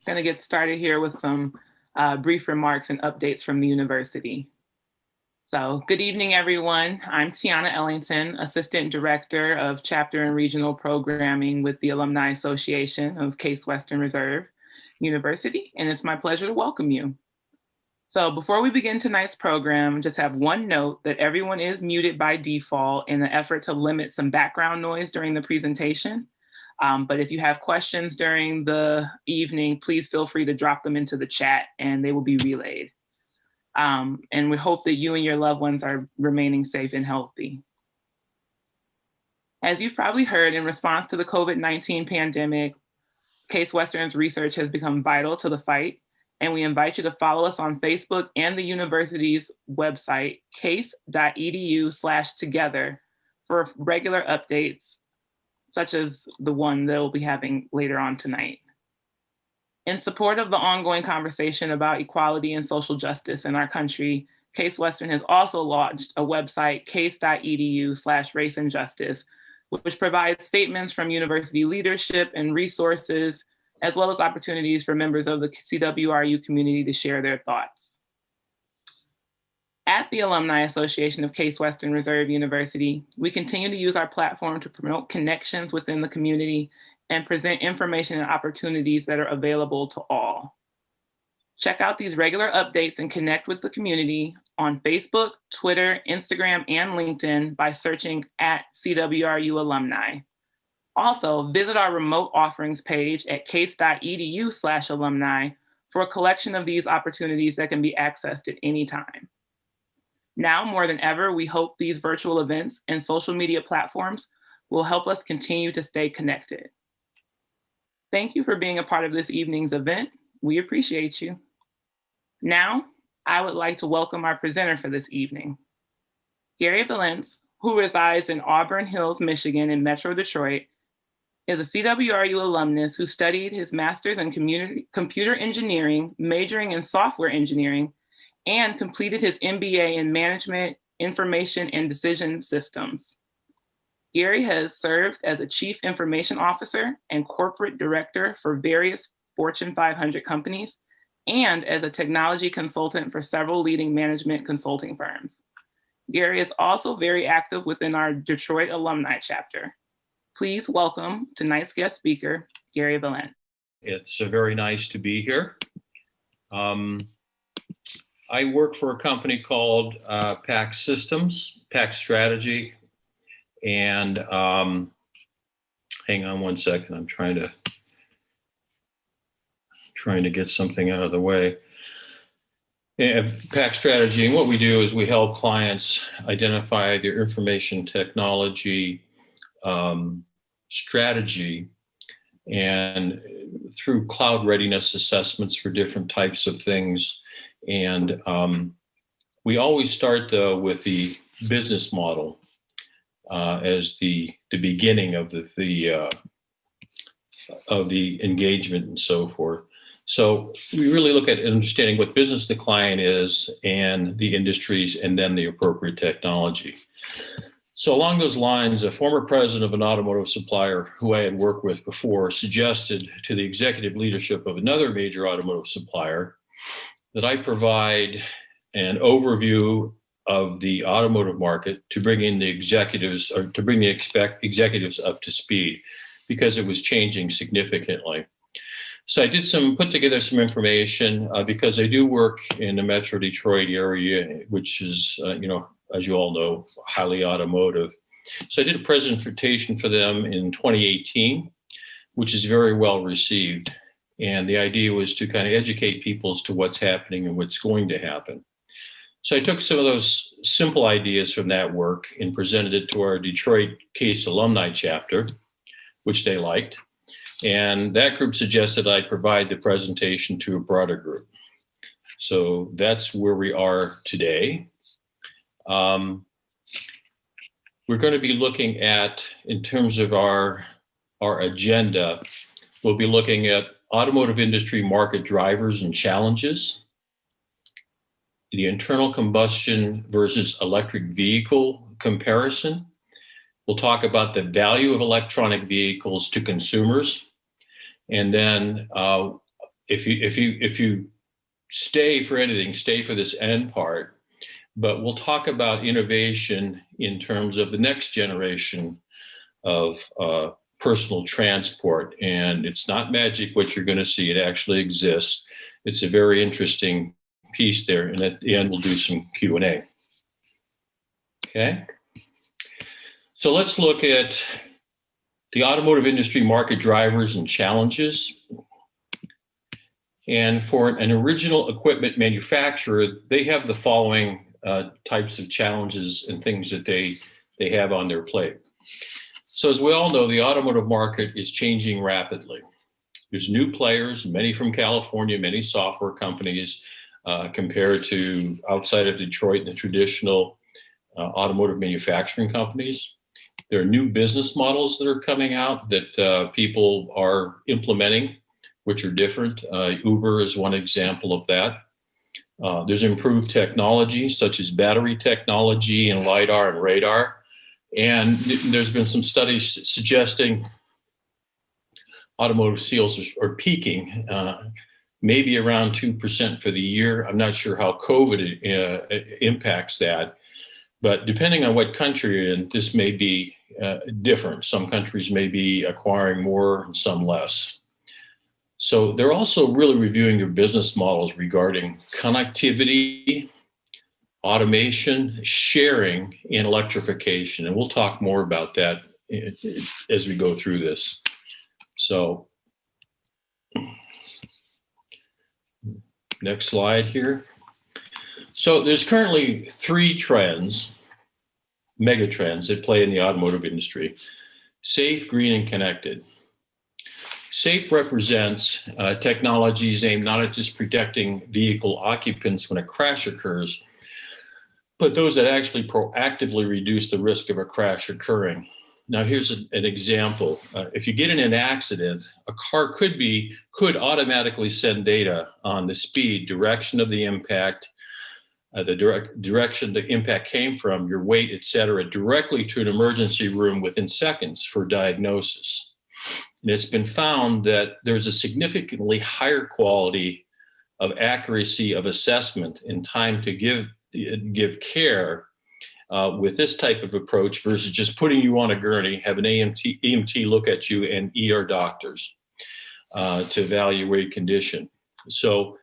Going to get started here with some brief remarks and updates from the university. So good evening, everyone. I'm Tiana Ellington, Assistant Director of Chapter and Regional Programming with the Alumni Association of Case Western Reserve University, and it's my pleasure to welcome you. So before we begin tonight's program, just have one note that everyone is muted by default in an effort to limit some background noise during the presentation. But if you have questions during the evening, please feel free to drop them into the chat and they will be relayed. And we hope that you and your loved ones are remaining safe and healthy. As you've probably heard, in response to the COVID-19 pandemic, Case Western's research has become vital to the fight, and we invite you to follow us on Facebook and the university's website, case.edu/together, for regular updates, such as the one that we'll be having later on tonight. In support of the ongoing conversation about equality and social justice in our country, Case Western has also launched a website, case.edu/race and justice, which provides statements from university leadership and resources, as well as opportunities for members of the CWRU community to share their thoughts. At the Alumni Association of Case Western Reserve University, we continue to use our platform to promote connections within the community and present information and opportunities that are available to all. Check out these regular updates and connect with the community on Facebook, Twitter, Instagram, and LinkedIn by searching at CWRU Alumni. Also, visit our remote offerings page at case.edu/alumni for a collection of these opportunities that can be accessed at any time. Now more than ever, we hope these virtual events and social media platforms will help us continue to stay connected. Thank you for being a part of this evening's event. We appreciate you. Now, I would like to welcome our presenter for this evening. Gary Valence, who resides in Auburn Hills, Michigan in Metro Detroit, is a CWRU alumnus who studied his master's in computer engineering, majoring in software engineering, and completed his MBA in management, information, and decision systems. Gary has served as a chief information officer and corporate director for various Fortune 500 companies, and as a technology consultant for several leading management consulting firms. Gary is also very active within our Detroit alumni chapter. Please welcome tonight's guest speaker, Gary Valence. It's very nice to be here. I work for a company called PAX Systems, PAX Strategy, and hang on one second. I'm trying to get something out of the way. PAX Strategy, and what we do is we help clients identify their information technology strategy, and through cloud readiness assessments for different types of things. And we always start though with the business model as the beginning of the engagement and so forth. So we really look at understanding what business the client is and the industries, and then the appropriate technology. So along those lines, a former president of an automotive supplier who I had worked with before suggested to the executive leadership of another major automotive supplier that I provide an overview of the automotive market to bring in the executives, or to bring the executives up to speed, because it was changing significantly. So I did put together some information because I do work in the Metro Detroit area, which is, as you all know, highly automotive. So I did a presentation for them in 2018, which is very well received. And the idea was to kind of educate people as to what's happening and what's going to happen. So I took some of those simple ideas from that work and presented it to our Detroit Case alumni chapter, which they liked. And that group suggested I provide the presentation to a broader group. So that's where we are today. We're going to be looking at, in terms of our agenda, we'll be looking at automotive industry market drivers and challenges, the internal combustion versus electric vehicle comparison. We'll talk about the value of electronic vehicles to consumers. And then if you stay for anything, stay for this end part. But we'll talk about innovation in terms of the next generation of personal transport. And it's not magic what you're going to see. It actually exists. It's a very interesting piece there. And at the end, we'll do some Q&A. Okay. So let's look at the automotive industry market drivers and challenges. And for an original equipment manufacturer, they have the following types of challenges and things that they have on their plate. So as we all know, the automotive market is changing rapidly. There's new players, many from California, many software companies, compared to outside of Detroit and the traditional automotive manufacturing companies. There are new business models that are coming out that people are implementing, which are different. Uber is one example of that. There's improved technology, such as battery technology and LiDAR and radar. And there's been some studies suggesting automotive sales are peaking, maybe around 2% for the year. I'm not sure how COVID impacts that. But depending on what country you're in, this may be different. Some countries may be acquiring more and some less. So they're also really reviewing their business models regarding connectivity, automation, sharing, and electrification. And we'll talk more about that as we go through this. So next slide here. So there's currently 3 trends, mega trends that play in the automotive industry: safe, green, and connected. Safe represents technologies aimed not at just protecting vehicle occupants when a crash occurs, but those that actually proactively reduce the risk of a crash occurring. Now, here's an example. If you get in an accident, a car could automatically send data on the speed, direction of the impact, the direction the impact came from, your weight, et cetera, directly to an emergency room within seconds for diagnosis. And it's been found that there's a significantly higher quality of accuracy of assessment and time to give care with this type of approach versus just putting you on a gurney, have an EMT look at you, and ER doctors to evaluate condition. So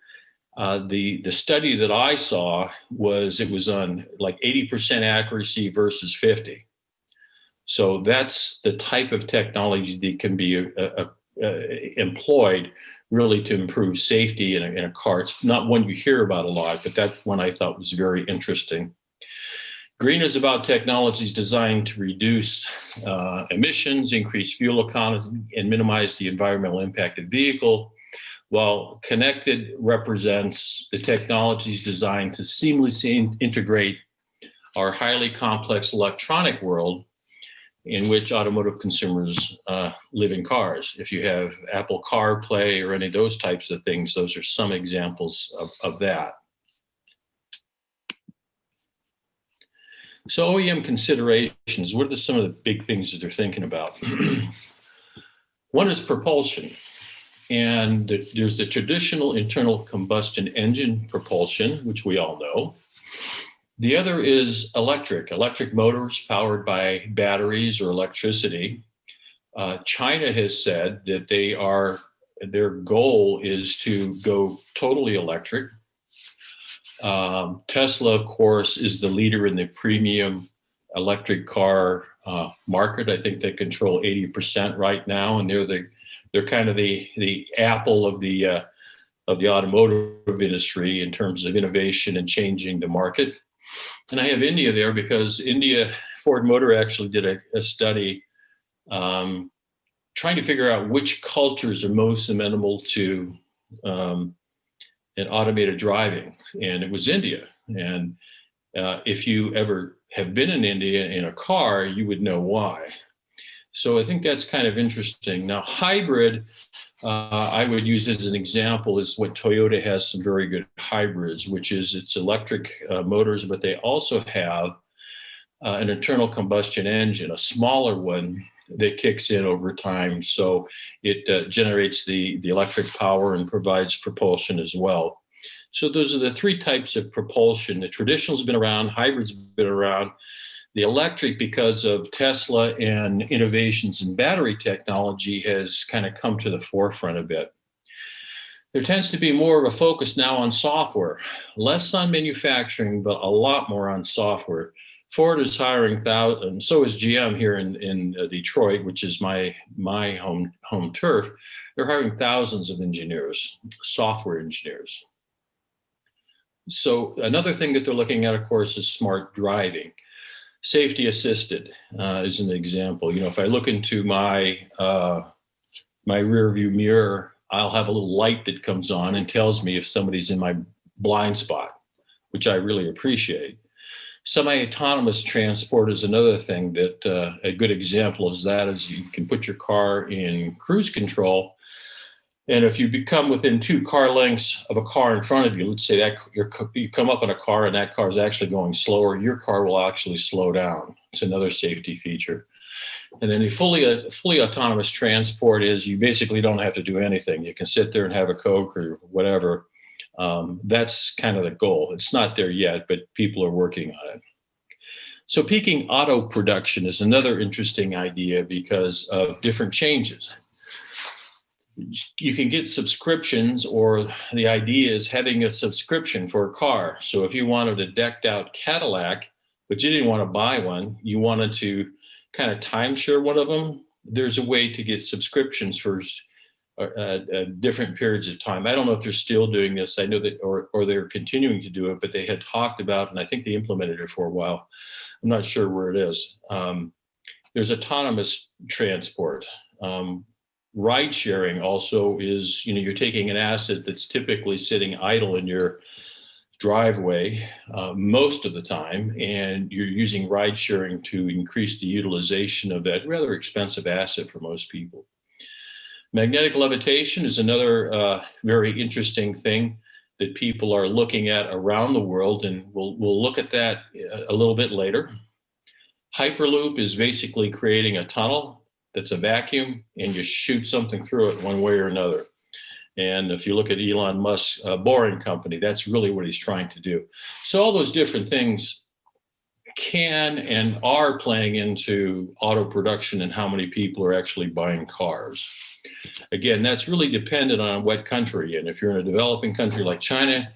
the study that I saw was on like 80% accuracy versus 50. So that's the type of technology that can be employed really to improve safety in a car. It's not one you hear about a lot, but that's one I thought was very interesting. Green is about technologies designed to reduce emissions, increase fuel economy, and minimize the environmental impact of vehicle, while connected represents the technologies designed to seamlessly integrate our highly complex electronic world in which automotive consumers live in cars. If you have Apple CarPlay or any of those types of things, those are some examples of that. So OEM considerations, what are some of the big things that they're thinking about? One is propulsion. And there's the traditional internal combustion engine propulsion, which we all know. The other is electric motors powered by batteries or electricity. China has said that their goal is to go totally electric. Tesla, of course, is the leader in the premium electric car market. I think they control 80% right now, and they're kind of the Apple of the automotive industry in terms of innovation and changing the market. And I have India there because Ford Motor actually did a study trying to figure out which cultures are most amenable to an automated driving, and it was India. And if you ever have been in India in a car, you would know why. So I think that's kind of interesting. Now, hybrid, I would use as an example, is what Toyota has some very good hybrids, which is it's electric motors, but they also have an internal combustion engine, a smaller one, that kicks in over time. So it generates the electric power and provides propulsion as well. So those are the three types of propulsion. The traditional's been around, hybrid's been around. The electric, because of Tesla and innovations in battery technology, has kind of come to the forefront a bit. There tends to be more of a focus now on software, less on manufacturing, but a lot more on software. Ford is hiring thousands, and so is GM here in Detroit, which is my home turf. They're hiring thousands of engineers, software engineers. So another thing that they're looking at, of course, is smart driving. Safety assisted is an example. You know, if I look into my rear view mirror, I'll have a little light that comes on and tells me if somebody's in my blind spot, which I really appreciate. Semi-autonomous transport is another thing that a good example of that is you can put your car in cruise control, and if you become within 2 car lengths of a car in front of you, let's say that you come up on a car and that car is actually going slower, your car will actually slow down. It's another safety feature. And then the fully autonomous transport is you basically don't have to do anything. You can sit there and have a Coke or whatever. That's kind of the goal. It's not there yet, but people are working on it. So peaking auto production is another interesting idea because of different changes. You can get subscriptions, or the idea is having a subscription for a car. So if you wanted a decked out Cadillac, but you didn't want to buy one, you wanted to kind of timeshare one of them, there's a way to get subscriptions for different periods of time. I don't know if they're still doing this. I know that, or they're continuing to do it, but they had talked about, and I think they implemented it for a while. I'm not sure where it is. There's autonomous transport. Ride sharing also is, you know, you're taking an asset that's typically sitting idle in your driveway most of the time, and you're using ride sharing to increase the utilization of that rather expensive asset for most people. Magnetic levitation is another very interesting thing that people are looking at around the world, and we'll look at that a little bit later. Hyperloop is basically creating a tunnel that's a vacuum, and you shoot something through it one way or another. And if you look at Elon Musk's Boring Company, that's really what he's trying to do. So all those different things can and are playing into auto production and how many people are actually buying cars. Again, that's really dependent on what country. And if you're in a developing country like China,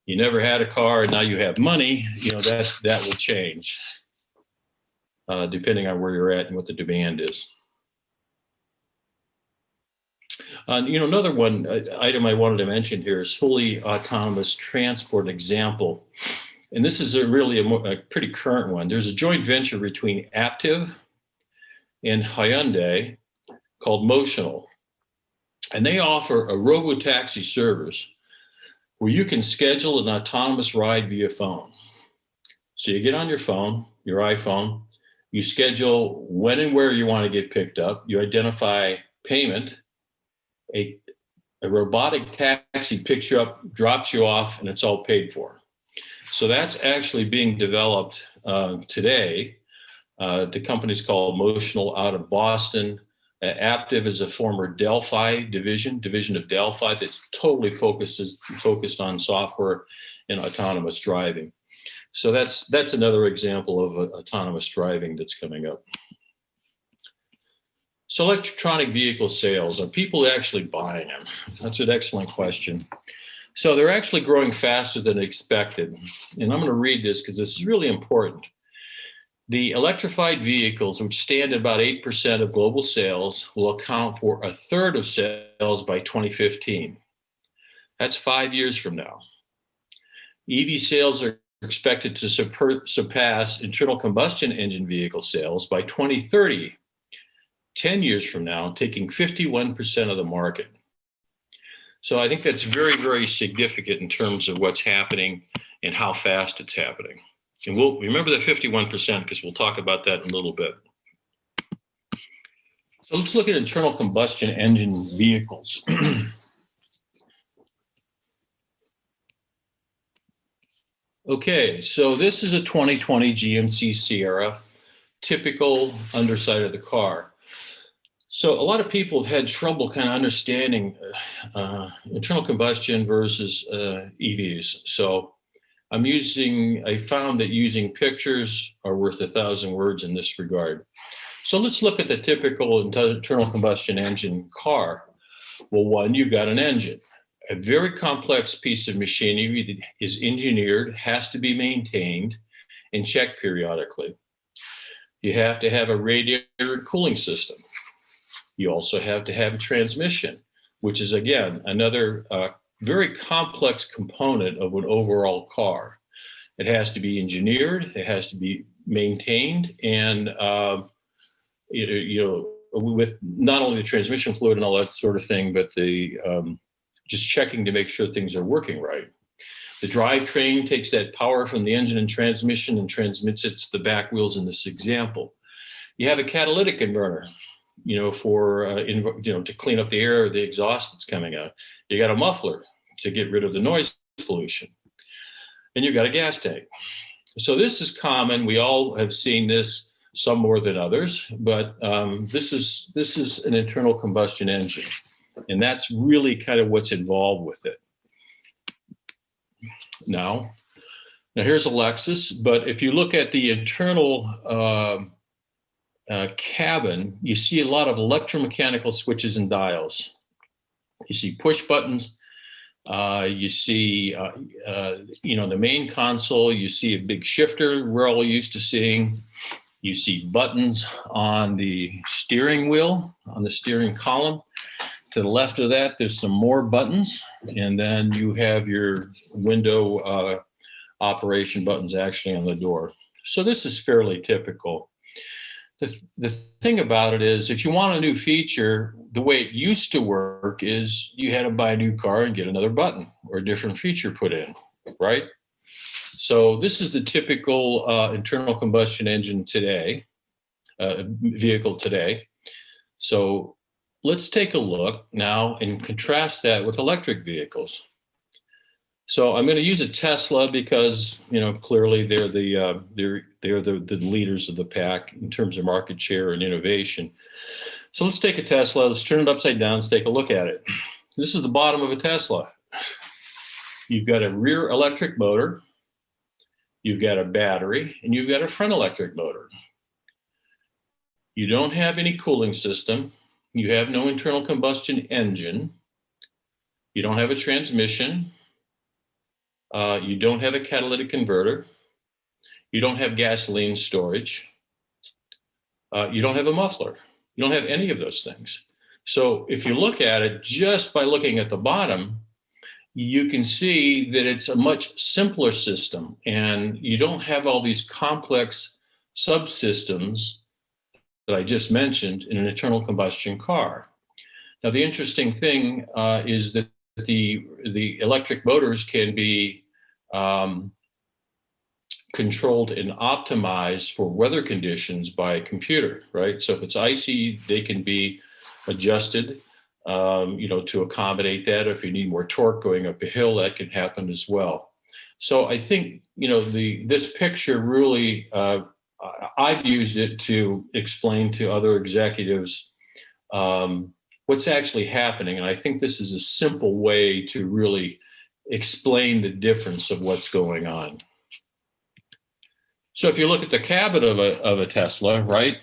you never had a car and now you have money, you know, that will change depending on where you're at and what the demand is. You know, another one item I wanted to mention here is fully autonomous transport example. And this is really a pretty current one. There's a joint venture between Aptiv and Hyundai called Motional. And they offer a robo-taxi service where you can schedule an autonomous ride via phone. So you get on your phone, your iPhone, you schedule when and where you want to get picked up, you identify payment, a robotic taxi picks you up, drops you off, and it's all paid for. So that's actually being developed today. The company's called Motional out of Boston. Aptiv is a former Delphi division of Delphi that's totally focused on software and autonomous driving. So that's another example of autonomous driving that's coming up. So electronic vehicle sales, are people actually buying them? That's an excellent question. So they're actually growing faster than expected. And I'm going to read this because this is really important. The electrified vehicles, which stand at about 8% of global sales, will account for a third of sales by 2015. That's 5 years from now. EV sales are expected to surpass internal combustion engine vehicle sales by 2030. 10 years from now, taking 51% of the market. So I think that's very, very significant in terms of what's happening and how fast it's happening. And we'll remember the 51% because we'll talk about that in a little bit. So let's look at internal combustion engine vehicles. Okay, so this is a 2020 GMC Sierra, typical underside of the car. So a lot of people have had trouble kind of understanding internal combustion versus EVs. So I found that using pictures are worth 1,000 words in this regard. So let's look at the typical internal combustion engine car. Well, one, you've got an engine, a very complex piece of machinery that is engineered, has to be maintained and checked periodically. You have to have a radiator cooling system. You also have to have a transmission, which is, again, another very complex component of an overall car. It has to be engineered, it has to be maintained, and with not only the transmission fluid and all that sort of thing, but the just checking to make sure things are working right. The drivetrain takes that power from the engine and transmission and transmits it to the back wheels in this example. You have a catalytic converter, to clean up the air or the exhaust that's coming out. You got a muffler to get rid of the noise pollution. And you've got a gas tank. So this is common. We all have seen this, some more than others, but this is an internal combustion engine. And that's really kind of what's involved with it. Now here's a Lexus, but if you look at the internal cabin, you see a lot of electromechanical switches and dials. You see push buttons. You see, the main console, you see a big shifter we're all used to seeing. You see buttons on the steering wheel, on the steering column. To the left of that, there's some more buttons. And then you have your window operation buttons actually on the door. So this is fairly typical. The thing about it is, if you want a new feature, the way it used to work is you had to buy a new car and get another button or a different feature put in, right? So this is the typical internal combustion engine today, vehicle today. So let's take a look now and contrast that with electric vehicles. So I'm going to use a Tesla because, clearly they're the leaders of the pack in terms of market share and innovation. So let's take a Tesla, let's turn it upside down, let's take a look at it. This is the bottom of a Tesla. You've got a rear electric motor, you've got a battery, and you've got a front electric motor. You don't have any cooling system. You have no internal combustion engine. You don't have a transmission. You don't have a catalytic converter. You don't have gasoline storage. You don't have a muffler. You don't have any of those things. So if you look at it just by looking at the bottom, you can see that it's a much simpler system, and you don't have all these complex subsystems that I just mentioned in an internal combustion car. Now, the interesting thing is that the electric motors can be controlled and optimized for weather conditions by a computer, right? So if it's icy, they can be adjusted, to accommodate that. If you need more torque going up a hill, that can happen as well. So I think, this picture really, I've used it to explain to other executives what's actually happening. And I think this is a simple way to really explain the difference of what's going on. So if you look at the cabin of a Tesla, right,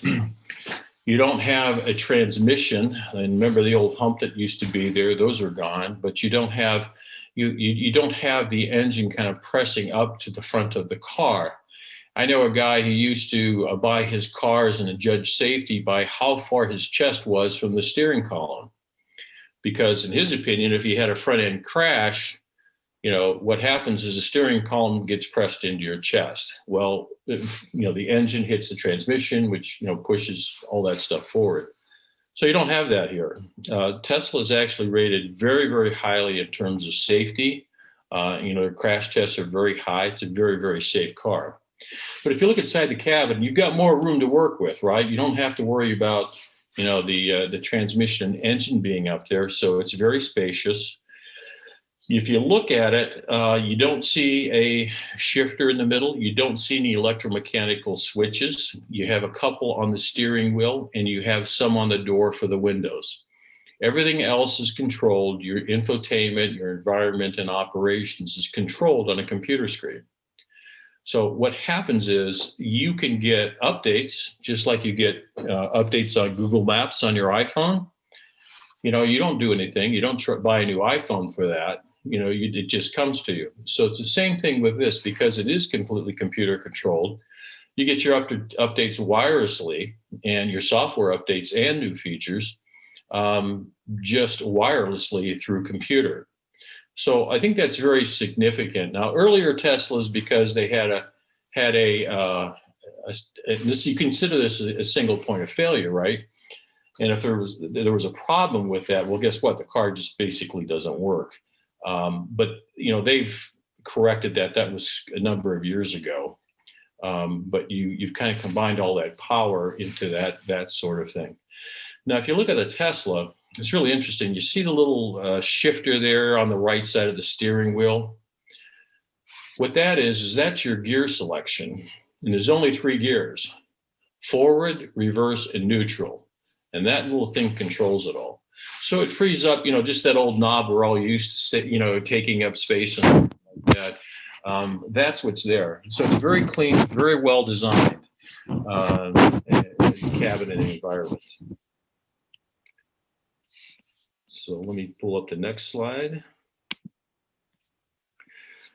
you don't have a transmission. And remember the old hump that used to be there, those are gone, but you don't have you don't have the engine kind of pressing up to the front of the car. I know a guy who used to buy his cars and judge safety by how far his chest was from the steering column. Because in his opinion, if he had a front end crash, what happens is the steering column gets pressed into your chest. Well, the engine hits the transmission, which, pushes all that stuff forward. So you don't have that here. Tesla is actually rated very, very highly in terms of safety. Their crash tests are very high. It's a very, very safe car. But if you look inside the cabin, you've got more room to work with, right? You don't have to worry about, the transmission and engine being up there. So it's very spacious. If you look at it, you don't see a shifter in the middle. You don't see any electromechanical switches. You have a couple on the steering wheel, and you have some on the door for the windows. Everything else is controlled. Your infotainment, your environment, and operations is controlled on a computer screen. So what happens is you can get updates, just like you get updates on Google Maps on your iPhone. You know, you don't do anything. You don't buy a new iPhone for that. You know, it just comes to you. So it's the same thing with this, because it is completely computer controlled. You get your updates wirelessly, and your software updates and new features just wirelessly through computer. So I think that's very significant. Now, earlier Teslas, because they had this, you consider this a single point of failure, right? And if there was a problem with that, well, guess what? The car just basically doesn't work. But you know, they've corrected that. That was a number of years ago. But you've kind of combined all that power into that sort of thing. Now, if you look at the Tesla, it's really interesting. You see the little shifter there on the right side of the steering wheel. What that is that's your gear selection. And there's only 3 gears: forward, reverse, and neutral. And that little thing controls it all. So it frees up, you know, just that old knob we're all used to, you know, taking up space and like that. That's what's there. So it's very clean, very well designed as a cabin and environment. So let me pull up the next slide.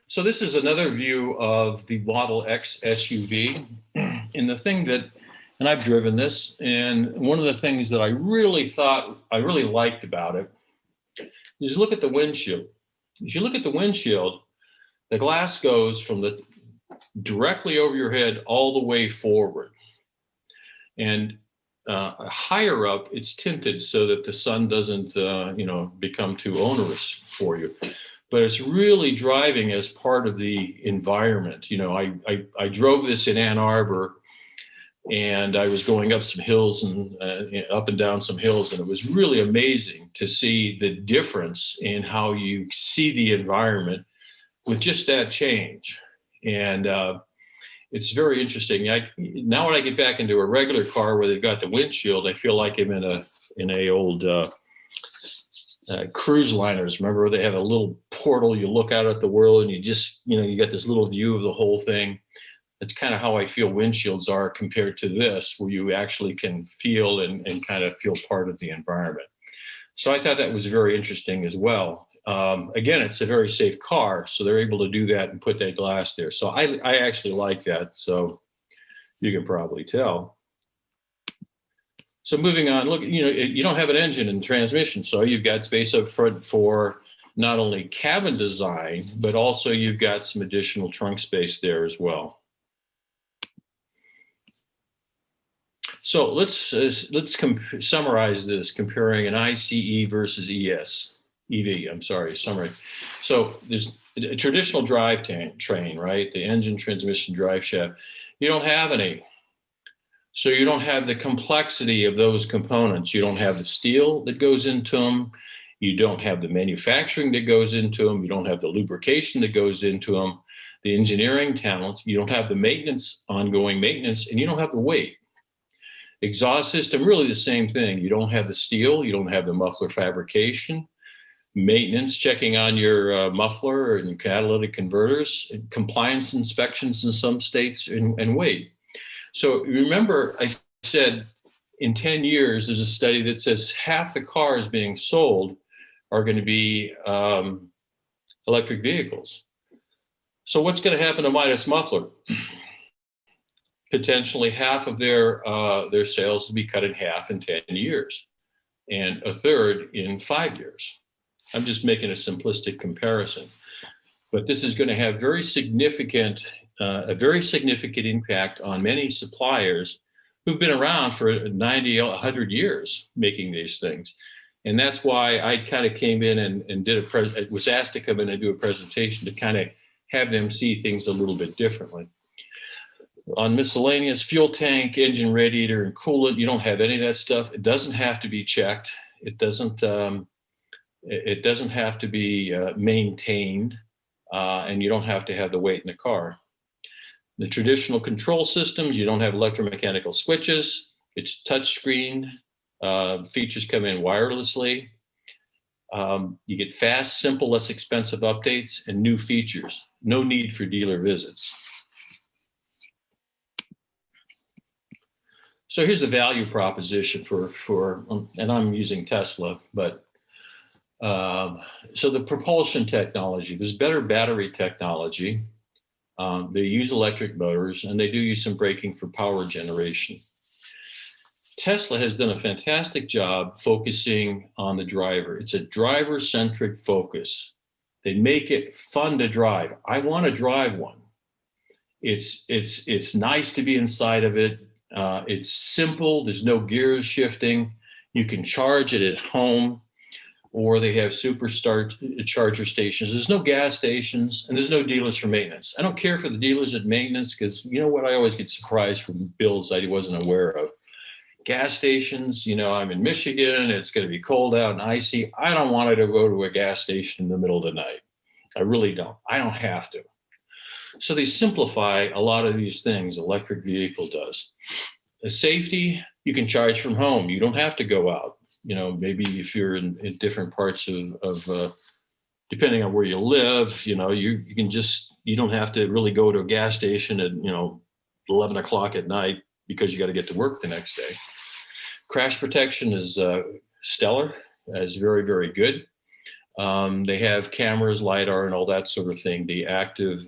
So this is another view of the Model X SUV. And the thing that, and I've driven this, and one of the things that I really liked about it is look at the windshield. If you look at the windshield, the glass goes from directly over your head all the way forward. And higher up, it's tinted so that the sun doesn't, you know, become too onerous for you. But it's really driving as part of the environment. You know, I drove this in Ann Arbor, and I was going up some hills and up and down some hills, and it was really amazing to see the difference in how you see the environment with just that change. And it's very interesting. Now when I get back into a regular car where they've got the windshield, I feel like I'm in a old cruise liners. Remember where they have a little portal, you look out at the world and you just, you know, you get this little view of the whole thing. That's kind of how I feel windshields are compared to this, where you actually can feel and kind of feel part of the environment. So I thought that was very interesting as well. Again, it's a very safe car, so they're able to do that and put that glass there. So I actually like that, so you can probably tell. So moving on, look, you know, you don't have an engine and transmission, so you've got space up front for not only cabin design, but also you've got some additional trunk space there as well. So let's summarize this, comparing an ICE versus EV. I'm sorry, summary. So there's a traditional drivetrain, right? The engine, transmission, drive shaft. You don't have any. So you don't have the complexity of those components. You don't have the steel that goes into them. You don't have the manufacturing that goes into them. You don't have the lubrication that goes into them, the engineering talent. You don't have the maintenance, ongoing maintenance, and you don't have the weight. Exhaust system, really the same thing. You don't have the steel, you don't have the muffler fabrication, maintenance, checking on your muffler and catalytic converters, and compliance inspections in some states, and weight. So remember, I said in 10 years, there's a study that says half the cars being sold are going to be electric vehicles. So what's going to happen to Midas Muffler? Potentially half of their sales to be cut in half in 10 years, and a third in 5 years. I'm just making a simplistic comparison, but this is going to have a very significant impact on many suppliers who've been around for 90, 100 years making these things. And that's why I kind of came in and was asked to come in and do a presentation to kind of have them see things a little bit differently. On miscellaneous, fuel tank, engine radiator, and coolant, you don't have any of that stuff. It doesn't have to be checked. It doesn't, It doesn't have to be maintained, and you don't have to have the weight in the car. The traditional control systems, you don't have electromechanical switches. It's touchscreen. Features come in wirelessly. You get fast, simple, less expensive updates and new features. No need for dealer visits. So here's the value proposition for and I'm using Tesla, but so the propulsion technology, there's better battery technology. They use electric motors, and they do use some braking for power generation. Tesla has done a fantastic job focusing on the driver. It's a driver-centric focus. They make it fun to drive. I want to drive one. It's nice to be inside of it. It's simple. There's no gears shifting. You can charge it at home, or they have charger stations. There's no gas stations, and there's no dealers for maintenance. I don't care for the dealers at maintenance, because you know what? I always get surprised from bills I wasn't aware of. Gas stations, I'm in Michigan, it's going to be cold out and icy. I don't want to go to a gas station in the middle of the night. I really don't. I don't have to. So they simplify a lot of these things. Electric vehicle does. The safety, you can charge from home. You don't have to go out. Maybe if you're in different parts of depending on where you live, you don't have to really go to a gas station at 11 o'clock at night, because you got to get to work the next day. Crash protection is stellar, is very, very good. They have cameras, LiDAR, and all that sort of thing, the active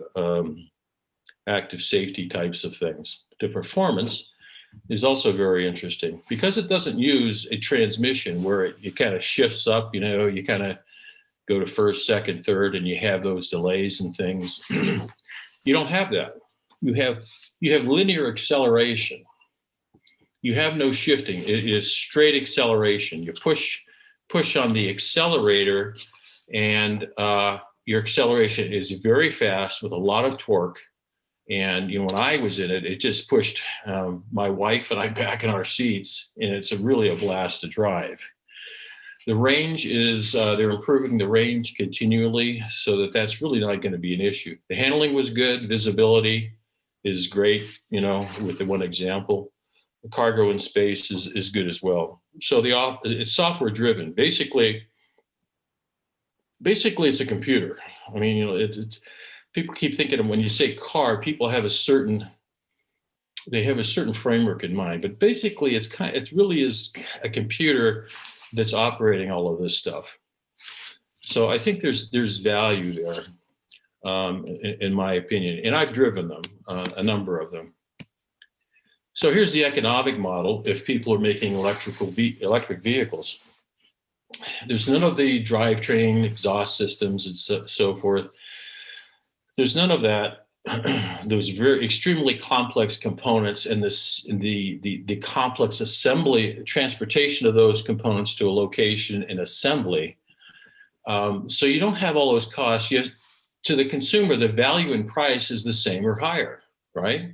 safety types of things. The performance is also very interesting, because it doesn't use a transmission where it kind of shifts up, you kind of go to first, second, third, and you have those delays and things. You don't have that. You have linear acceleration. You have no shifting. It is straight acceleration. You push on the accelerator, and your acceleration is very fast with a lot of torque. And when I was in it, it just pushed my wife and I back in our seats, and it's really a blast to drive. The range is, they're improving the range continually, so that's really not going to be an issue. The handling was good. Visibility is great, with the one example. The cargo in space is good as well. So it's software driven. Basically it's a computer. I mean, it's people keep thinking of, when you say car, people have a certain framework in mind, but basically it really is a computer that's operating all of this stuff. So I think there's value there, in my opinion, and I've driven them, a number of them. So here's the economic model if people are making electric vehicles. There's none of the drivetrain, exhaust systems, and so forth. There's none of that. Those very extremely complex components, and the complex assembly, transportation of those components to a location and assembly. So you don't have all those costs. To the consumer, the value and price is the same or higher, right?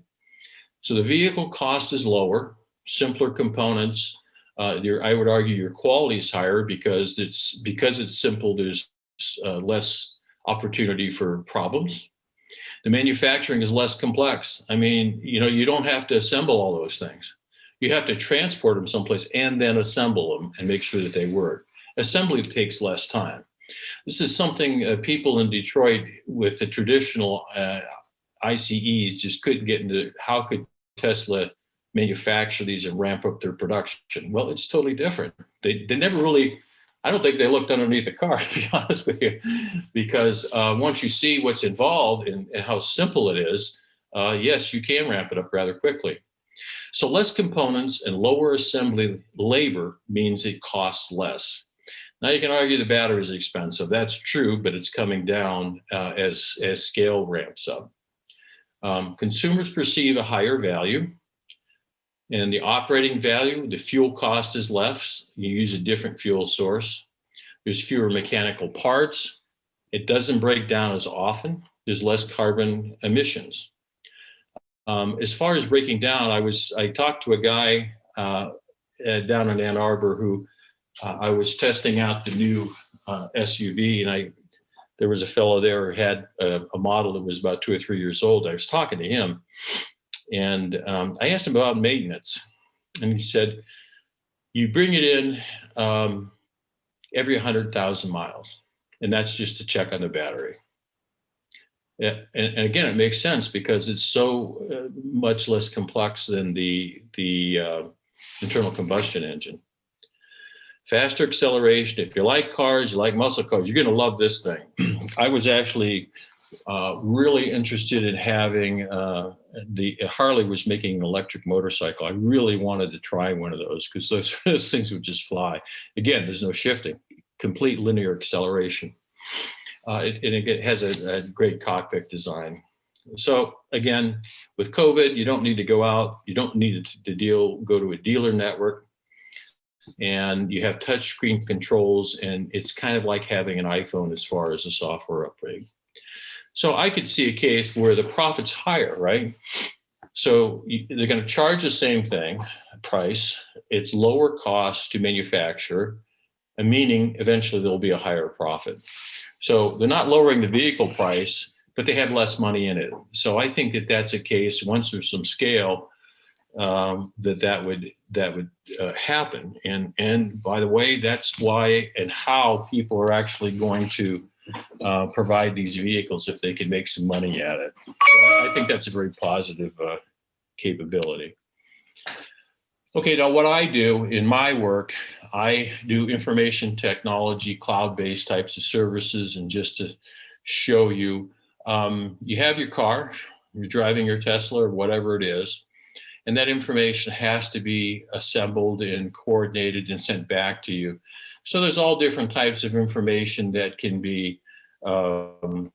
So the vehicle cost is lower, simpler components. I would argue your quality is higher because it's simple. There's less opportunity for problems. The manufacturing is less complex. I mean, you don't have to assemble all those things. You have to transport them someplace and then assemble them and make sure that they work. Assembly takes less time. This is something people in Detroit with the traditional ICEs just couldn't get into. How could Tesla manufacture these and ramp up their production? Well, it's totally different. They never really, I don't think they looked underneath the car, to be honest with you, because once you see what's involved and how simple it is, yes, you can ramp it up rather quickly. So less components and lower assembly labor means it costs less. Now you can argue the battery is expensive. That's true, but it's coming down as scale ramps up. Consumers perceive a higher value, and the operating value, the fuel cost is less. You use a different fuel source. There's fewer mechanical parts. It doesn't break down as often. There's less carbon emissions. As far as breaking down, I talked to a guy down in Ann Arbor who I was testing out the new SUV, and there was a fellow there who had a model that was about 2 or 3 years old. I was talking to him, and I asked him about maintenance, and he said, "You bring it in every 100,000 miles, and that's just to check on the battery." Yeah, and again, it makes sense because it's so much less complex than the internal combustion engine. Faster acceleration. If you like cars, you like muscle cars, you're going to love this thing. I was actually really interested in having Harley was making an electric motorcycle. I really wanted to try one of those because those things would just fly. Again, there's no shifting, complete linear acceleration. It has a great cockpit design. So again, with COVID, you don't need to go out. You don't need to go to a dealer network. And you have touchscreen controls, and it's kind of like having an iPhone as far as a software upgrade. So I could see a case where the profit's higher, right? So they're going to charge the same price. It's lower cost to manufacture, and meaning eventually there'll be a higher profit. So they're not lowering the vehicle price, but they have less money in it. So I think that that's a case, once there's some scale, that would happen. And by the way, that's why and how people are actually going to provide these vehicles if they can make some money at it. So I think that's a very positive capability. Okay, now what I do in my work, I do information technology, cloud-based types of services. And just to show you, you have your car, you're driving your Tesla or whatever it is, and that information has to be assembled and coordinated and sent back to you. So there's all different types of information that can be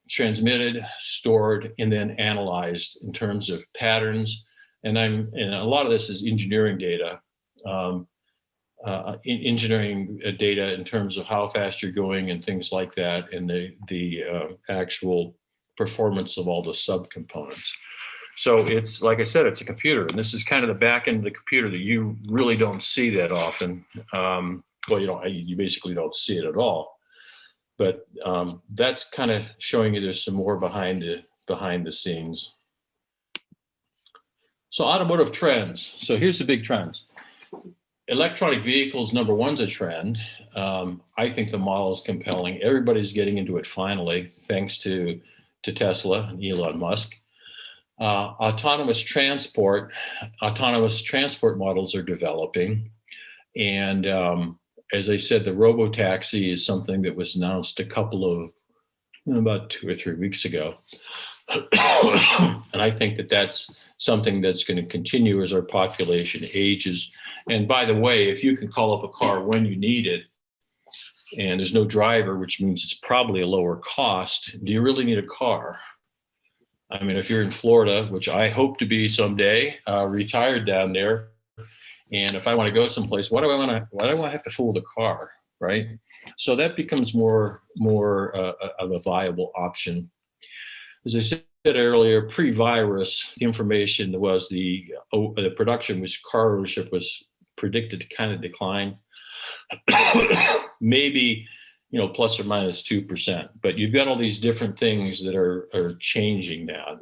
transmitted, stored, and then analyzed in terms of patterns. And a lot of this is engineering data, engineering data in terms of how fast you're going and things like that, and the actual performance of all the subcomponents. So it's, like I said, it's a computer, and this is kind of the back end of the computer that you really don't see that often. Well, you basically don't see it at all. But that's kind of showing you there's some more behind the scenes. So automotive trends. So here's the big trends. Electronic vehicles, number one's a trend. I think the model is compelling. Everybody's getting into it finally, thanks to Tesla and Elon Musk. Autonomous transport models are developing. And as I said, the robotaxi is something that was announced about 2 or 3 weeks ago. And I think that that's something that's going to continue as our population ages. And by the way, if you can call up a car when you need it, and there's no driver, which means it's probably a lower cost, do you really need a car? I mean, if you're in Florida, which I hope to be someday, retired down there, and if I want to go someplace, why do I want to have to fool the car, right? So that becomes more of a viable option. As I said earlier, pre-virus, the information was the production, which car ownership was predicted to kind of decline, maybe plus or minus 2%. But you've got all these different things that are changing now,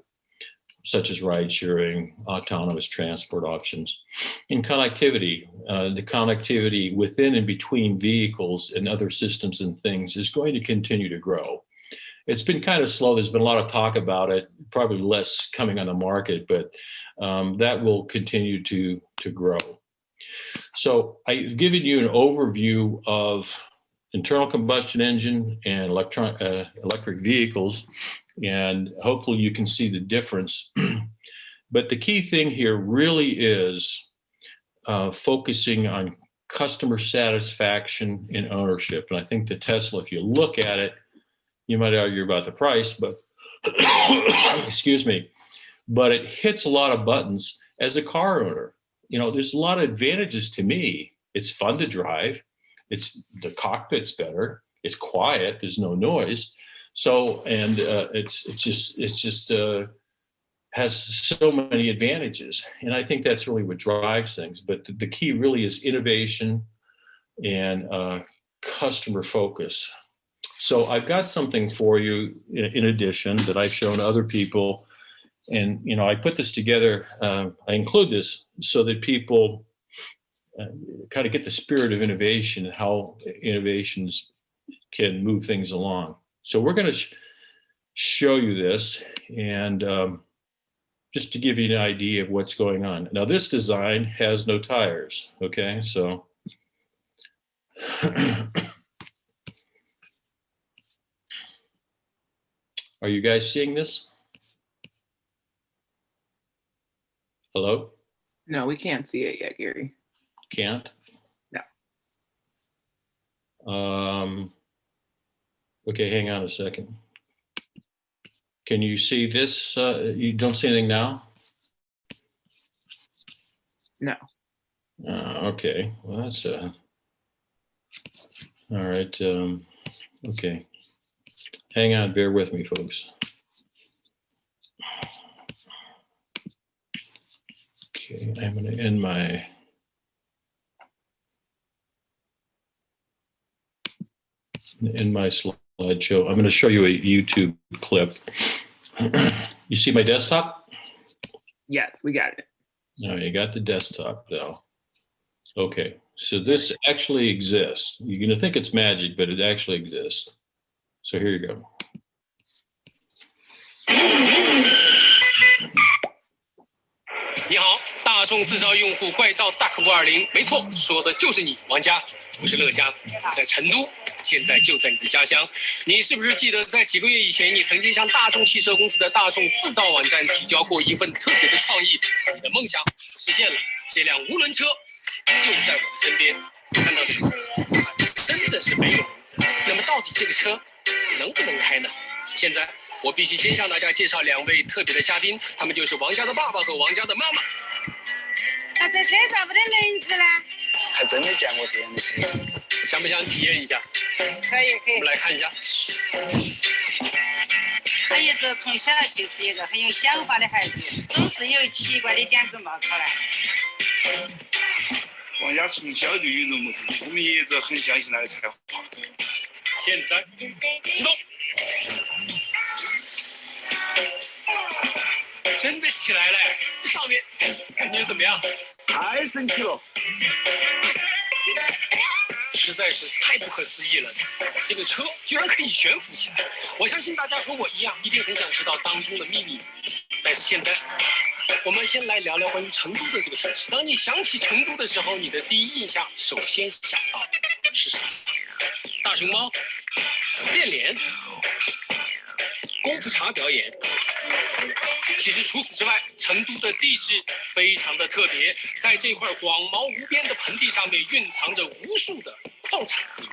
such as ride sharing, autonomous transport options. In connectivity, the connectivity within and between vehicles and other systems and things is going to continue to grow. It's been kind of slow. There's been a lot of talk about it, probably less coming on the market, but that will continue to grow. So I've given you an overview of internal combustion engine and electric vehicles, and hopefully you can see the difference. But the key thing here really is focusing on customer satisfaction and ownership. And I think the Tesla, if you look at it, you might argue about the price, but excuse me, but it hits a lot of buttons as a car owner. There's a lot of advantages to me. It's fun to drive. The cockpit's better. It's quiet. There's no noise. So, and it's just has so many advantages. And I think that's really what drives things. But the key really is innovation, and customer focus. So I've got something for you in addition that I've shown other people. And, I put this together, I include this so that people kind of get the spirit of innovation and how innovations can move things along. So we're going to show you this, and just to give you an idea of what's going on. Now, this design has no tires, okay? So are you guys seeing this? Hello? No, we can't see it yet, Gary. Can't? No. Okay, hang on a second. Can you see this? You don't see anything now? No. Okay, well, that's all right. Okay, hang on, bear with me, folks. Okay, I'm going to end my slideshow. I'm going to show you a YouTube clip. You see my desktop? Yes, we got it. No, you got the desktop now. Okay, so this actually exists. You're going to think it's magic, but it actually exists. So here you go. 你好，大众自招用户怪盗 Duck 520，没错，说的就是你，王佳，不是乐嘉，你在成都，现在就在你的家乡。你是不是记得在几个月以前，你曾经向大众汽车公司的大众自造网站提交过一份特别的创意？你的梦想实现了，这辆无轮车就在我的身边，看到没有？真的是没有轮子。那么到底这个车能不能开呢？现在。 我必须先向大家介绍2位特别的嘉宾，他们就是王佳的爸爸和王佳的妈妈。那这车咋不得轮子呢？还真没见过这样的车，想不想体验一下？可以。我们来看一下。他一直从小就是一个很有想法的孩子，总是有奇怪的点子冒出来。王佳从小就与人不同，我们也一直很相信他的才华。现在启动。 真的起来了，上面感觉怎么样？太神奇了，实在是太不可思议了！这个车居然可以悬浮起来，我相信大家和我一样，一定很想知道当中的秘密。但是现在，我们先来聊聊关于成都的这个城市。当你想起成都的时候，你的第一印象首先想到的是什么？大熊猫、变脸、功夫茶表演。 其实除此之外，成都的地质非常的特别，在这块广袤无边的盆地上面蕴藏着无数的矿产资源。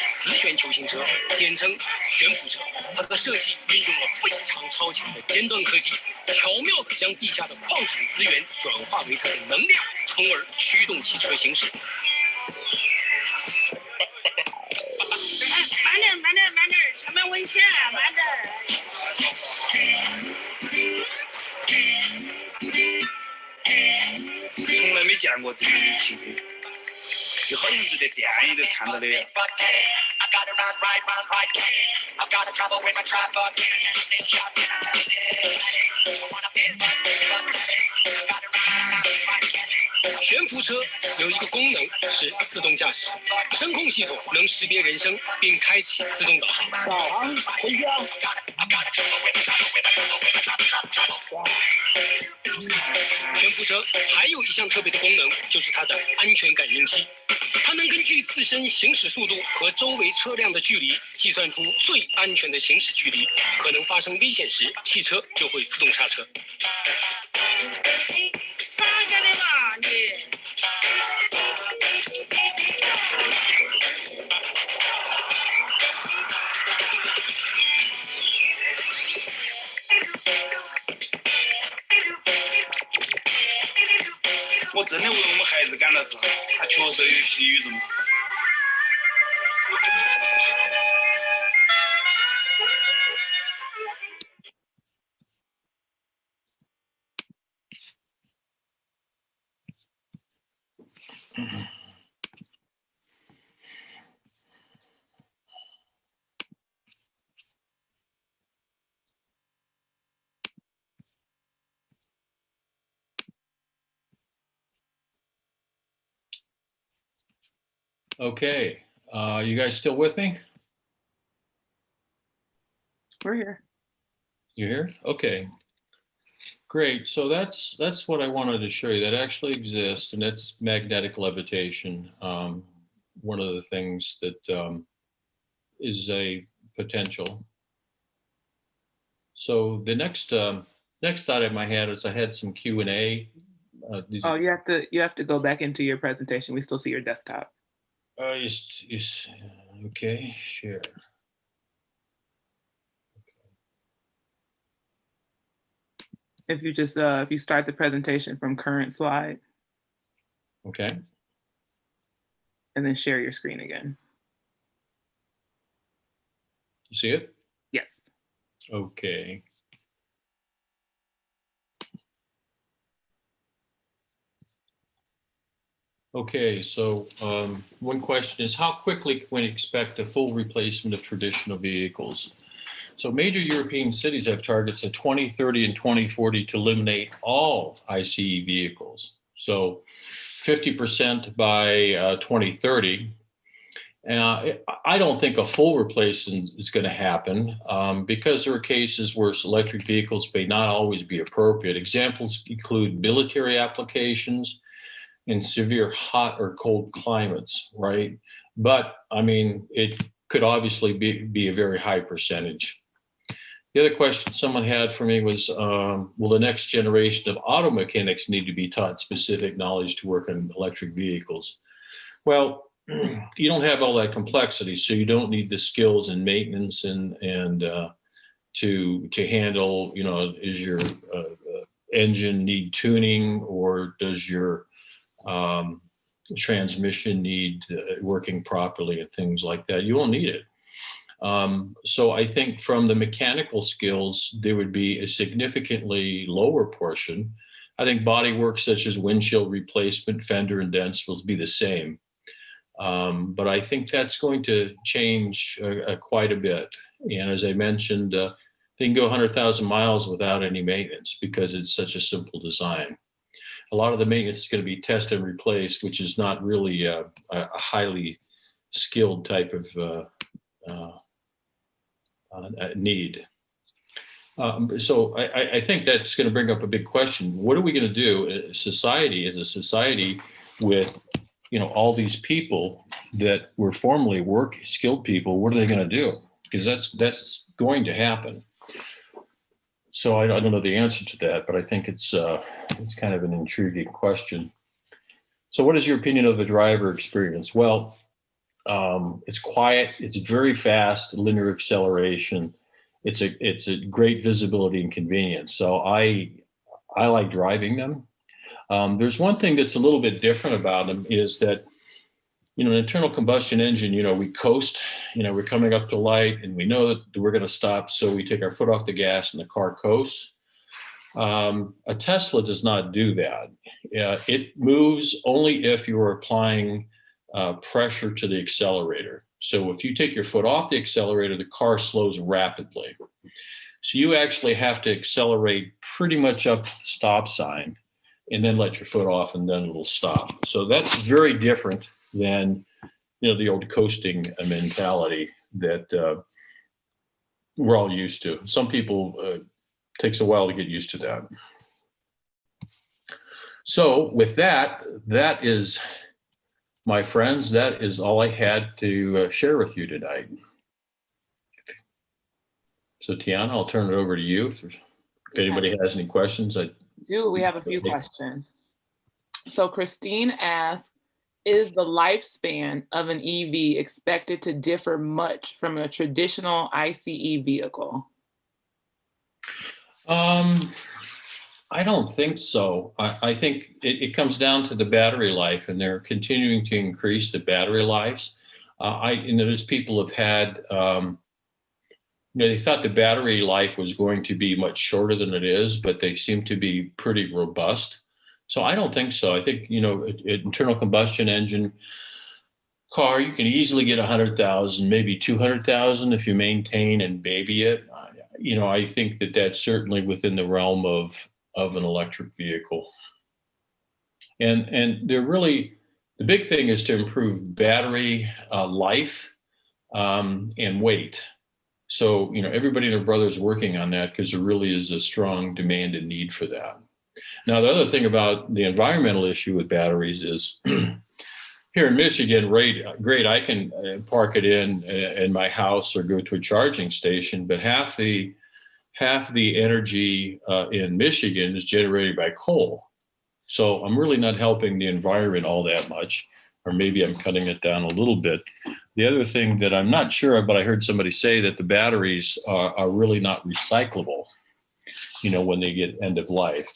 磁悬球形车，简称悬浮车，它的设计运用了非常超强的尖端科技，巧妙地将地下的矿产资源转化为它的能量，从而驱动汽车行驶。慢点，前面危险，慢点。 从来没见过这样的汽车，就好像是在电影里看到的。悬浮车有一个功能是自动驾驶，声控系统能识别人声并开启自动导航。导航，回家。 悬浮车还有一项特别的功能，就是它的安全感应器。它能根据自身行驶速度和周围车辆的距离，计算出最安全的行驶距离。可能发生危险时，汽车就会自动刹车。咋个的嘛你？ 我真的为我们孩子感到自豪，他确实有些与众不同。Okay, you guys still with me? We're here. You here? Okay, great. So that's what I wanted to show you. That actually exists, and that's magnetic levitation. One of the things that is a potential. So the next item I had is I had some Q&A. Oh, you have to go back into your presentation. We still see your desktop. Okay, share. If you just if you start the presentation from current slide Okay. and then share your screen again. You see it? Yes. Okay. Okay, so one question is, how quickly can we expect a full replacement of traditional vehicles? So major European cities have targets in 2030 and 2040 to eliminate all ICE vehicles. So 50% by 2030. I don't think a full replacement is going to happen because there are cases where electric vehicles may not always be appropriate. Examples include military applications in severe hot or cold climates, right? But I mean, it could obviously be a very high percentage. The other question someone had for me was, will the next generation of auto mechanics need to be taught specific knowledge to work on electric vehicles? Well, you don't have all that complexity, so you don't need the skills in maintenance and to handle, you know, is your engine need tuning, or does your transmission need working properly and things like that? You won't need it. So I think from the mechanical skills, there would be a significantly lower portion. I think body work such as windshield replacement, fender and dents will be the same. But I think that's going to change quite a bit. And as I mentioned, they can go 100,000 miles without any maintenance because it's such a simple design. A lot of the maintenance is going to be test and replace, which is not really a highly skilled type of need. So I think that's going to bring up a big question. What are we going to do as a society with, you know, all these people that were formerly skilled people? What are they going to do? Because that's going to happen. So I don't know the answer to that, but I think it's kind of an intriguing question. So what is your opinion of the driver experience? Well, it's quiet, it's very fast, linear acceleration. It's a great visibility and convenience. So I like driving them. There's one thing that's a little bit different about them is that, you know, an internal combustion engine, you know, we coast, you know, we're coming up to light and we know that we're going to stop. So we take our foot off the gas and the car coasts. A Tesla does not do that. It moves only if you're applying pressure to the accelerator. So if you take your foot off the accelerator, the car slows rapidly. So you actually have to accelerate pretty much up to the stop sign and then let your foot off and then it'll stop. So that's very different than, you know, the old coasting mentality that we're all used to. Some people takes a while to get used to that. So with that is, my friends, that is all I had to share with you tonight. So Tiana, I'll turn it over to you. If anybody has any questions. We have a few questions. So Christine asks, is the lifespan of an EV expected to differ much from a traditional ICE vehicle? I don't think so. I think it comes down to the battery life, and they're continuing to increase the battery lives. There's people have had, they thought the battery life was going to be much shorter than it is, but they seem to be pretty robust. So I don't think so. I think, an internal combustion engine car, you can easily get 100,000, maybe 200,000 if you maintain and baby it. I think that that's certainly within the realm of an electric vehicle. And they're really, The big thing is to improve battery life and weight. So, everybody and their brother is working on that because there really is a strong demand and need for that. Now, the other thing about the environmental issue with batteries is here in Michigan, great, I can park it in my house or go to a charging station, but half the energy in Michigan is generated by coal. So I'm really not helping the environment all that much, or maybe I'm cutting it down a little bit. The other thing that I'm not sure of, but I heard somebody say that the batteries are really not recyclable, when they get end of life.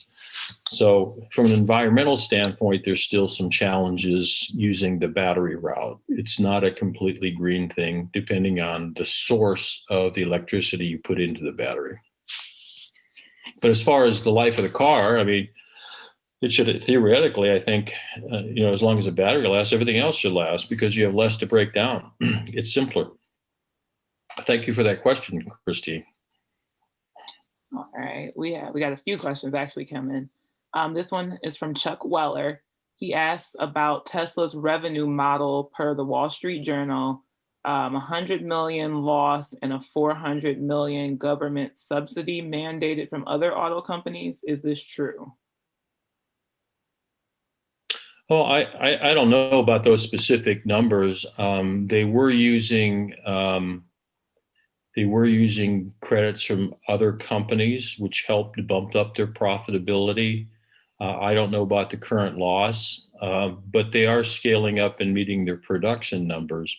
So from an environmental standpoint, there's still some challenges using the battery route. It's not a completely green thing, depending on the source of the electricity you put into the battery. But as far as the life of the car, I mean, it should theoretically, I think, as long as the battery lasts, everything else should last because you have less to break down. It's simpler. Thank you for that question, Christine. All right, we got a few questions actually coming. This one is from Chuck Weller. He asks about Tesla's revenue model per the Wall Street Journal. 100 million loss and a 400 million government subsidy mandated from other auto companies. Is this true? Well, I don't know about those specific numbers. They were using credits from other companies, which helped bump up their profitability. I don't know about the current loss, but they are scaling up and meeting their production numbers.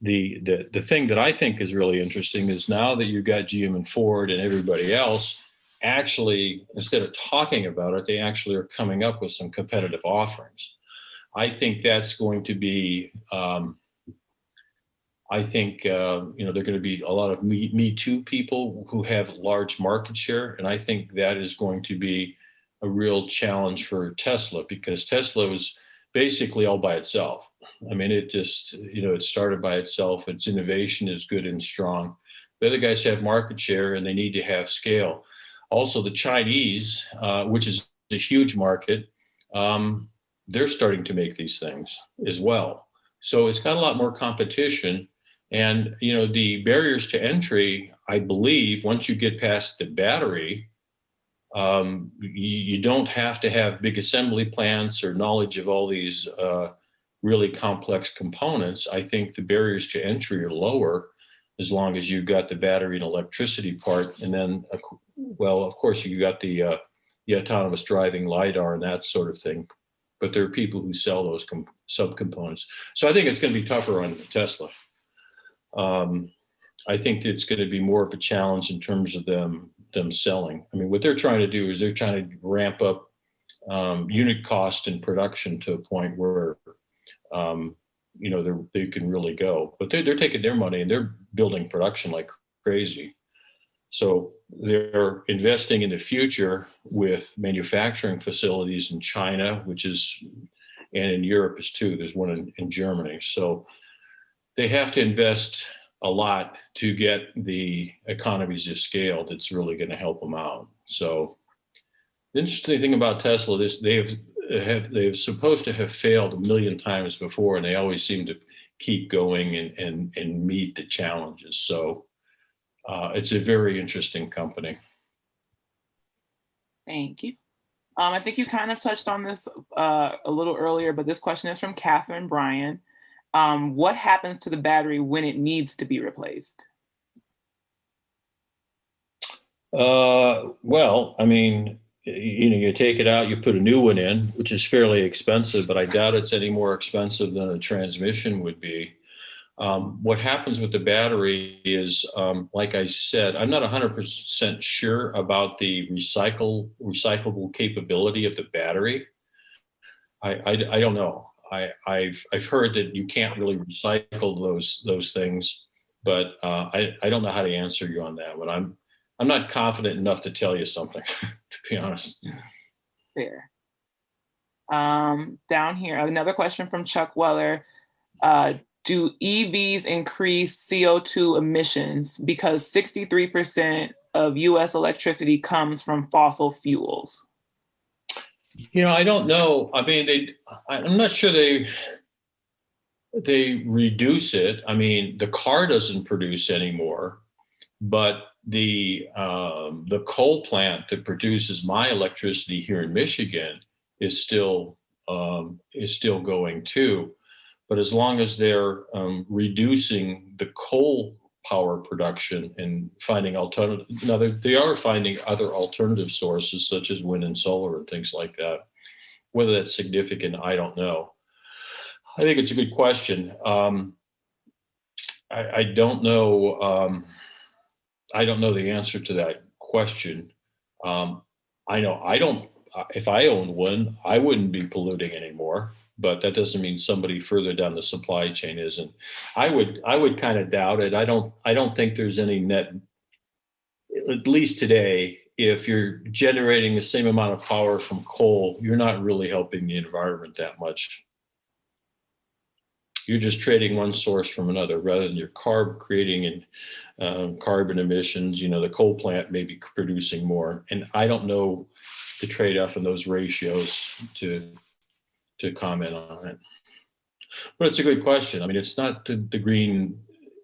The thing that I think is really interesting is now that you've got GM and Ford and everybody else, actually, instead of talking about it, they actually are coming up with some competitive offerings. I think that's going to be, there are going to be a lot of Me Too people who have large market share. And I think that is going to be a real challenge for Tesla because Tesla was basically all by itself. I mean, it just, it started by itself. Its innovation is good and strong. The other guys have market share and they need to have scale. Also, the Chinese, which is a huge market, they're starting to make these things as well. So it's got a lot more competition. And, the barriers to entry, I believe, once you get past the battery, you don't have to have big assembly plants or knowledge of all these really complex components. I think the barriers to entry are lower as long as you've got the battery and electricity part. And then, well, of course, you got the autonomous driving LiDAR and that sort of thing. But there are people who sell those subcomponents. So I think it's going to be tougher on Tesla. I think it's going to be more of a challenge in terms of them selling. I mean, what they're trying to do is they're trying to ramp up unit cost and production to a point where, they can really go. But they're taking their money and they're building production like crazy. So they're investing in the future with manufacturing facilities in China, and in Europe is too. There's one in Germany. So they have to invest a lot to get the economies of scale that's really going to help them out. So the interesting thing about Tesla is they've supposed to have failed a million times before, and they always seem to keep going and meet the challenges. So it's a very interesting company. Thank you. I think you kind of touched on this a little earlier, but this question is from Catherine Bryan. What happens to the battery when it needs to be replaced? Well, I mean, you take it out, you put a new one in, which is fairly expensive, but I doubt it's any more expensive than a transmission would be. What happens with the battery is, like I said, I'm not 100% sure about the recyclable capability of the battery. I don't know. I've heard that you can't really recycle those things, but I don't know how to answer you on that one. I'm not confident enough to tell you something, to be honest. Fair. Down here, another question from Chuck Weller. Do EVs increase CO2 emissions because 63% of US electricity comes from fossil fuels? I don't know. I mean, I'm not sure They reduce it. I mean, the car doesn't produce anymore, but the coal plant that produces my electricity here in Michigan is still going too. But as long as they're reducing the coal power production and finding alternative, now they are finding other alternative sources such as wind and solar and things like that. Whether that's significant, I don't know. I think it's a good question. I don't know. I don't know the answer to that question. I know I don't. If I owned one, I wouldn't be polluting anymore. But that doesn't mean somebody further down the supply chain isn't. I would kind of doubt it. I don't think there's any net, at least today. If you're generating the same amount of power from coal, you're not really helping the environment that much. You're just trading one source from another rather than your creating carbon emissions. The coal plant may be producing more, and I don't know the trade-off in those ratios to comment on it. But it's a good question. I mean, it's not the green.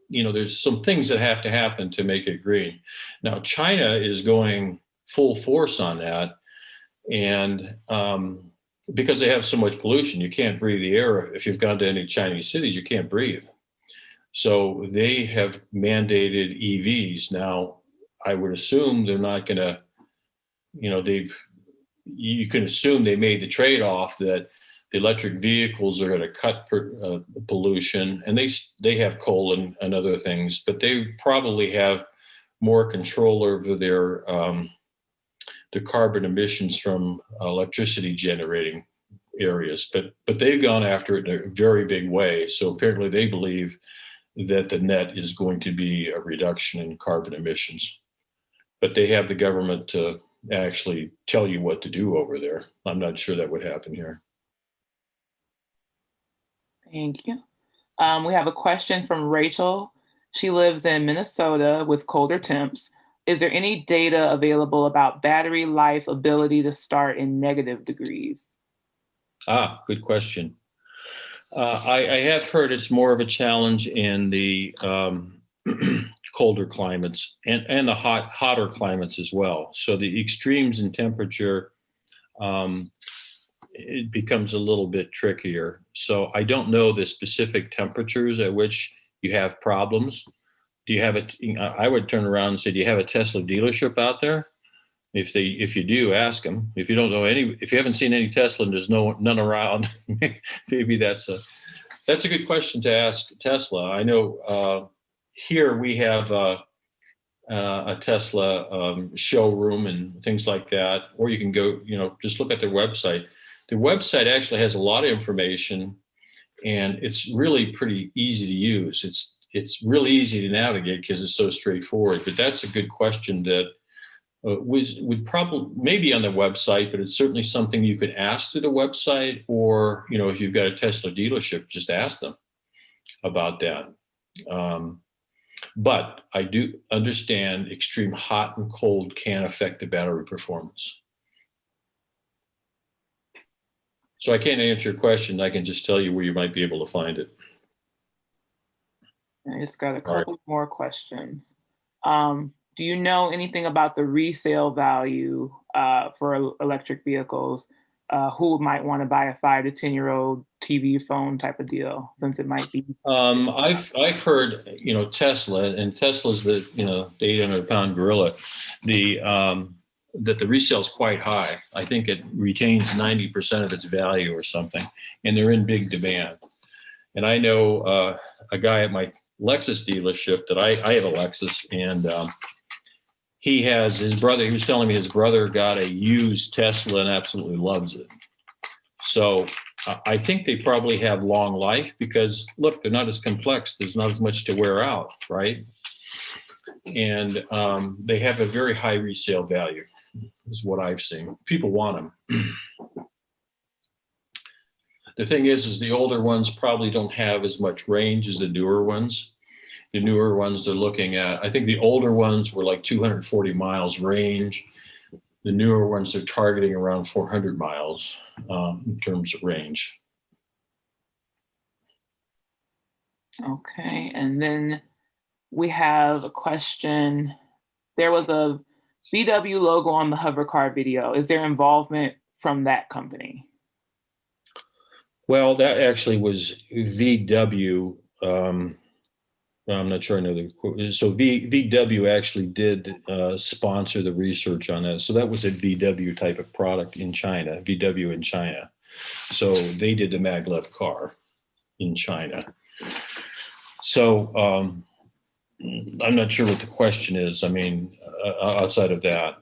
There's some things that have to happen to make it green. Now, China is going full force on that, and because they have so much pollution, you can't breathe the air. If you've gone to any Chinese cities, you can't breathe. So they have mandated EVs. Now, I would assume they're not going to, you can assume they made the trade-off that the electric vehicles are going to cut pollution, and they have coal and other things, but they probably have more control over their the carbon emissions from electricity generating areas, but they've gone after it in a very big way. So apparently they believe that the net is going to be a reduction in carbon emissions, but they have the government to actually tell you what to do over there. I'm not sure that would happen here. Thank you. We have a question from Rachel. She lives in Minnesota with colder temps. Is there any data available about battery life ability to start in negative degrees? Good question. I have heard it's more of a challenge in the colder climates and the hotter climates as well. So the extremes in temperature, it becomes a little bit trickier. So I don't know the specific temperatures at which you have problems. Do you have I would turn around and say, do you have a Tesla dealership out there? If you do, ask them. If you don't know if you haven't seen any Tesla and there's none around, maybe that's a good question to ask Tesla. I know here we have a Tesla showroom and things like that, or you can go, just look at their website. The website actually has a lot of information, and it's really pretty easy to use. It's really easy to navigate because it's so straightforward. But that's a good question that would probably maybe on the website, but it's certainly something you could ask through the website, or if you've got a Tesla dealership, just ask them about that. But I do understand extreme hot and cold can affect the battery performance. So I can't answer your question. I can just tell you where you might be able to find it. I just got a couple more questions. Do you know anything about the resale value for electric vehicles? Who might want to buy a 5 to 10-year-old TV phone type of deal, since it might be? I've heard, Tesla, and Tesla's the 800-pound gorilla. That the resale is quite high. I think it retains 90% of its value or something, and they're in big demand. And I know a guy at my Lexus dealership that I have a Lexus, and he has his brother. He was telling me his brother got a used Tesla and absolutely loves it. So I think they probably have long life because look, they're not as complex. There's not as much to wear out, right? And they have a very high resale value, is what I've seen. People want them. The thing is the older ones probably don't have as much range as the newer ones. The newer ones they're looking at, I think the older ones were like 240 miles range. The newer ones they're targeting around 400 miles in terms of range. Okay, and then we have a question. There was a VW logo on the hover car video. Is there involvement from that company? Well, that actually was VW. I'm not sure I know the quote. So VW actually did sponsor the research on that. So that was a VW type of product in China, VW in China. So they did the maglev car in China. So I'm not sure what the question is. I mean, outside of that.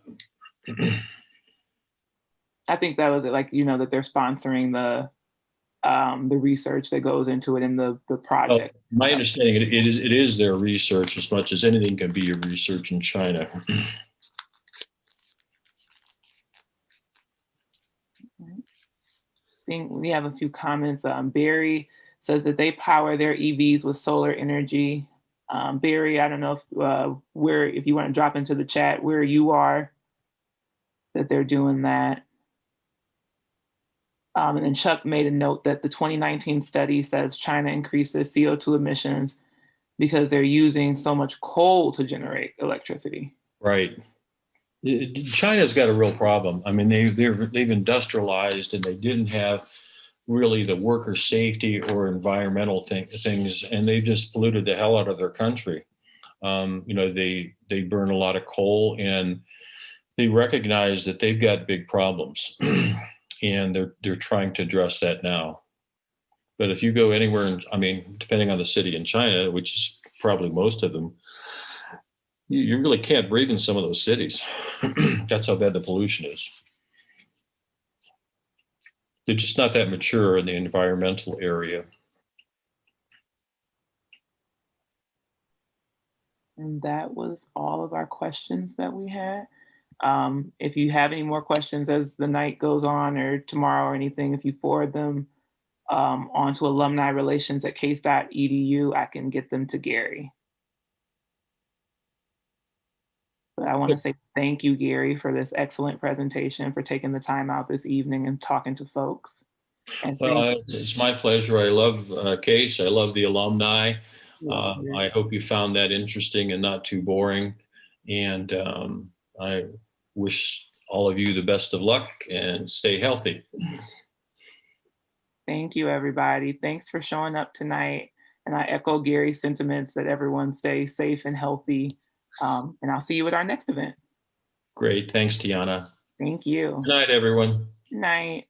I think that was it, like, that they're sponsoring the research that goes into it in the project. My understanding, it is their research as much as anything can be your research in China. I think we have a few comments. Barry says that they power their EVs with solar energy. Barry, I don't know if you want to drop into the chat where you are, that they're doing that. And then Chuck made a note that the 2019 study says China increases CO2 emissions because they're using so much coal to generate electricity. Right. China's got a real problem. I mean, they've industrialized and they didn't have really the worker safety or environmental things, and they've just polluted the hell out of their country. They burn a lot of coal, and they recognize that they've got big problems, and they're trying to address that now. But if you go anywhere, I mean, depending on the city in China, which is probably most of them, you really can't breathe in some of those cities. That's how bad the pollution is. They're just not that mature in the environmental area. And that was all of our questions that we had. If you have any more questions as the night goes on or tomorrow or anything, if you forward them onto alumni relations at case.edu, I can get them to Gary. But I want to say thank you, Gary, for this excellent presentation, for taking the time out this evening and talking to folks. And it's my pleasure. I love Case. I love the alumni. I hope you found that interesting and not too boring. And I wish all of you the best of luck and stay healthy. Thank you, everybody. Thanks for showing up tonight. And I echo Gary's sentiments that everyone stay safe and healthy. And I'll see you at our next event. Great. Thanks, Tiana. Thank you. Good night, everyone. Good night.